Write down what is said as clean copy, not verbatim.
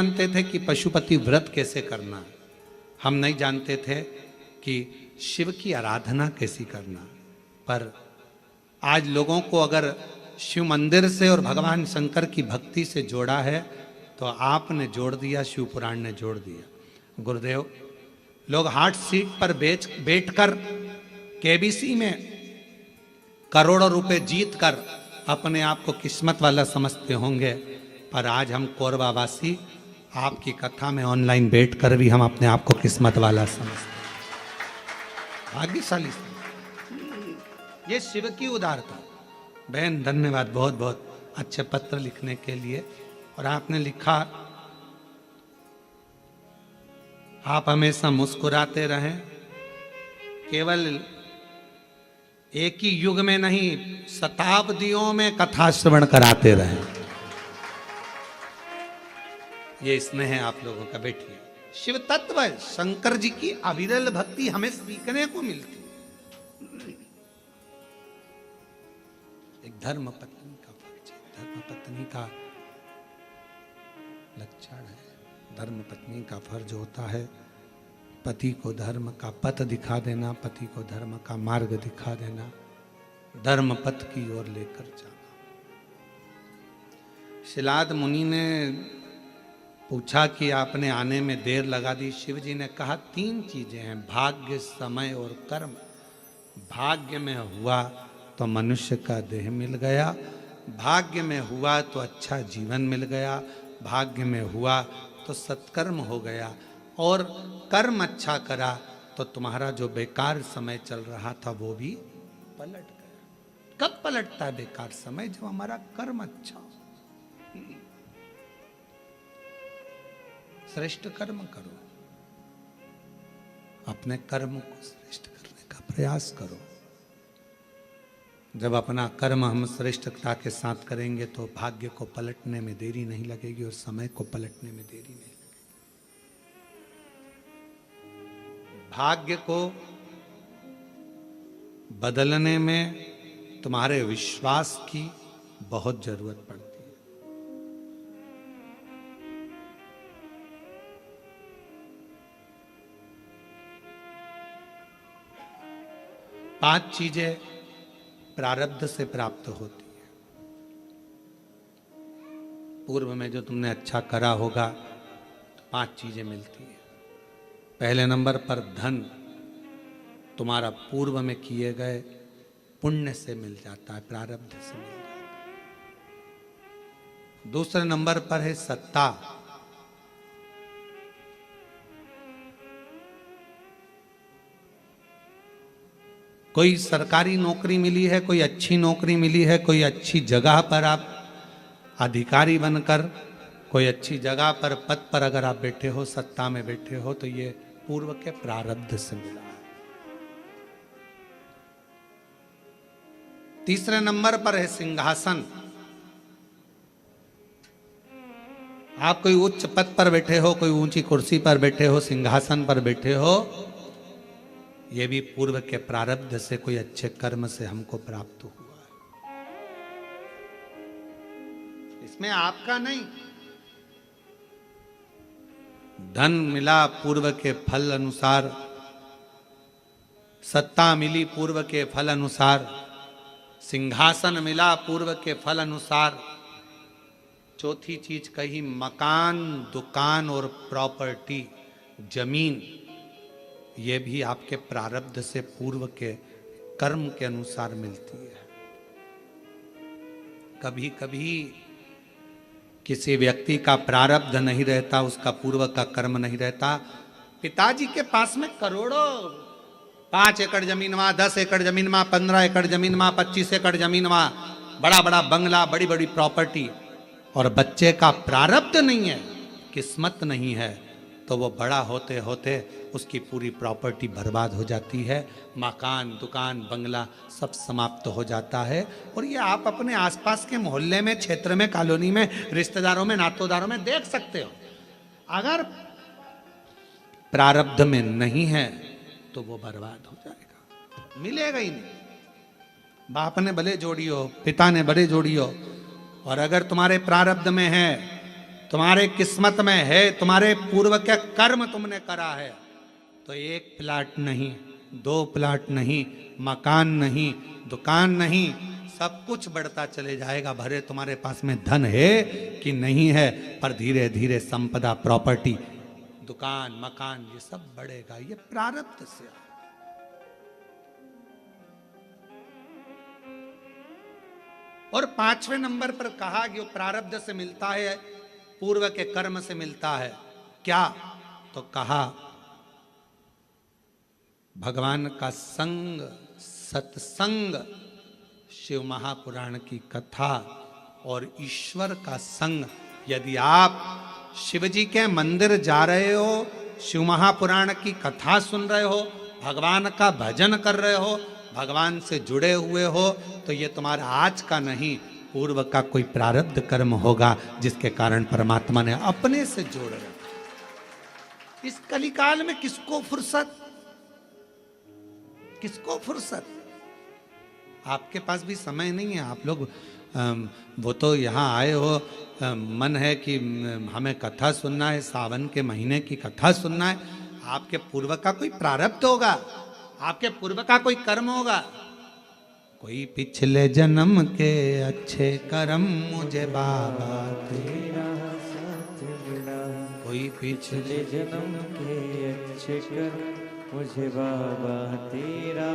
जानते थे कि पशुपति व्रत कैसे करना, हम नहीं जानते थे कि शिव की आराधना कैसी करना। पर आज लोगों को अगर शिव मंदिर से और भगवान शंकर की भक्ति से जोड़ा है तो आपने जोड़ दिया, शिव पुराण ने जोड़ दिया। गुरुदेव, लोग हार्ट सीट पर बैठकर केबीसी में करोड़ों रुपए जीत कर अपने आप को किस्मत वाला समझते होंगे, पर आज हम कोरबावासी आपकी कथा में ऑनलाइन बैठकर भी हम अपने आप को किस्मत वाला समझते हैं। भाग्यशाली ये शिव की उदारता। बहन धन्यवाद, बहुत बहुत अच्छे पत्र लिखने के लिए। और आपने लिखा, आप हमेशा मुस्कुराते रहें, केवल एक ही युग में नहीं शताब्दियों में कथा श्रवण कराते रहें। ये स्नेह है आप लोगों का। बैठिए। शिव तत्व शंकर जी की अविरल भक्ति हमें सीखने को मिलती। एक धर्म पत्नी का परिचय। धर्म पत्नी का लक्षण है, धर्म पत्नी का फर्ज होता है पति को धर्म का पथ दिखा देना, पति को धर्म का मार्ग दिखा देना, धर्म पथ की ओर लेकर जाना। शिलाद मुनि ने पूछा कि आपने आने में देर लगा दी। शिव जी ने कहा 3 चीजें हैं, भाग्य, समय और कर्म। भाग्य में हुआ तो मनुष्य का देह मिल गया, भाग्य में हुआ तो अच्छा जीवन मिल गया, भाग्य में हुआ तो सत्कर्म हो गया, और कर्म अच्छा करा तो तुम्हारा जो बेकार समय चल रहा था वो भी पलट गया। कब पलटता है बेकार समय? जब हमारा कर्म अच्छा हो। श्रेष्ठ कर्म करो, अपने कर्म को श्रेष्ठ करने का प्रयास करो। जब अपना कर्म हम श्रेष्ठता के साथ करेंगे तो भाग्य को पलटने में देरी नहीं लगेगी और समय को पलटने में देरी नहीं लगेगी। भाग्य को बदलने में तुम्हारे विश्वास की बहुत जरूरत पड़ती है। पांच चीजें प्रारब्ध से प्राप्त होती है। पूर्व में जो तुमने अच्छा करा होगा तो 5 चीजें मिलती है। पहले नंबर पर धन तुम्हारा पूर्व में किए गए पुण्य से मिल जाता है, प्रारब्ध से मिल जाता है। दूसरे नंबर पर है सत्ता। कोई सरकारी नौकरी मिली है, कोई अच्छी नौकरी मिली है, कोई अच्छी जगह पर आप अधिकारी बनकर कोई अच्छी जगह पर पद पर अगर आप बैठे हो, सत्ता में बैठे हो, तो ये पूर्व के प्रारब्ध से मिला है। तीसरे नंबर पर है सिंहासन। आप कोई उच्च पद पर बैठे हो, कोई ऊंची कुर्सी पर बैठे हो, सिंहासन पर बैठे हो, ये भी पूर्व के प्रारब्ध से, कोई अच्छे कर्म से हमको प्राप्त हुआ है। इसमें आपका नहीं। धन मिला पूर्व के फल अनुसार, सत्ता मिली पूर्व के फल अनुसार, सिंहासन मिला पूर्व के फल अनुसार। चौथी चीज कही, मकान, दुकान और प्रॉपर्टी, जमीन, ये भी आपके प्रारब्ध से, पूर्व के कर्म के अनुसार मिलती है। कभी कभी किसी व्यक्ति का प्रारब्ध नहीं रहता, उसका पूर्व का कर्म नहीं रहता। पिताजी के पास में करोड़ों, 5 एकड़ जमीन वहां, 10 एकड़ जमीन वहां, 15 एकड़ जमीन वहां, 25 एकड़ जमीन वहां, बड़ा बड़ा बंगला, बड़ी बड़ी प्रॉपर्टी, और बच्चे का प्रारब्ध नहीं है, किस्मत नहीं है, तो वो बड़ा होते होते उसकी पूरी प्रॉपर्टी बर्बाद हो जाती है। मकान, दुकान, बंगला सब समाप्त हो जाता है। और ये आप अपने आसपास के मोहल्ले में, क्षेत्र में, कॉलोनी में, रिश्तेदारों में, नातोदारों में देख सकते हो। अगर प्रारब्ध में नहीं है तो वो बर्बाद हो जाएगा, मिलेगा ही नहीं। बाप ने भले जोड़ी हो, पिता ने भले जोड़ी हो, और अगर तुम्हारे प्रारब्ध में है तुम्हारे किस्मत में है, तुम्हारे पूर्व के कर्म तुमने करा है, तो एक प्लाट नहीं, 2 प्लाट नहीं, मकान नहीं, दुकान नहीं, सब कुछ बढ़ता चले जाएगा। भरे तुम्हारे पास में धन है कि नहीं है, पर धीरे धीरे संपदा, प्रॉपर्टी, दुकान, मकान, ये सब बढ़ेगा। ये प्रारब्ध से। और 5वें नंबर पर कहा कि वो प्रारब्ध से मिलता है, पूर्व के कर्म से मिलता है। क्या? तो कहा भगवान का संग, सत्संग, शिव महापुराण की कथा और ईश्वर का संग। यदि आप शिव जी के मंदिर जा रहे हो, शिव महापुराण की कथा सुन रहे हो, भगवान का भजन कर रहे हो, भगवान से जुड़े हुए हो, तो ये तुम्हारा आज का नहीं, पूर्व का कोई प्रारब्ध कर्म होगा जिसके कारण परमात्मा ने अपने से जोड़ रखा। इस कलिकाल में किसको फुर्सत, किसको फुर्सत? आपके पास भी समय नहीं है। आप लोग वो तो यहाँ आए हो, मन है कि हमें कथा सुनना है, सावन के महीने की कथा सुनना है। आपके पूर्व का कोई प्रारब्ध होगा, आपके पूर्व का कोई कर्म होगा। कोई पिछले जन्म के अच्छे कर्म मुझे बाबा तेरा साथ मिला, कोई पिछले जन्म के अच्छे कर्म मुझे बाबा तेरा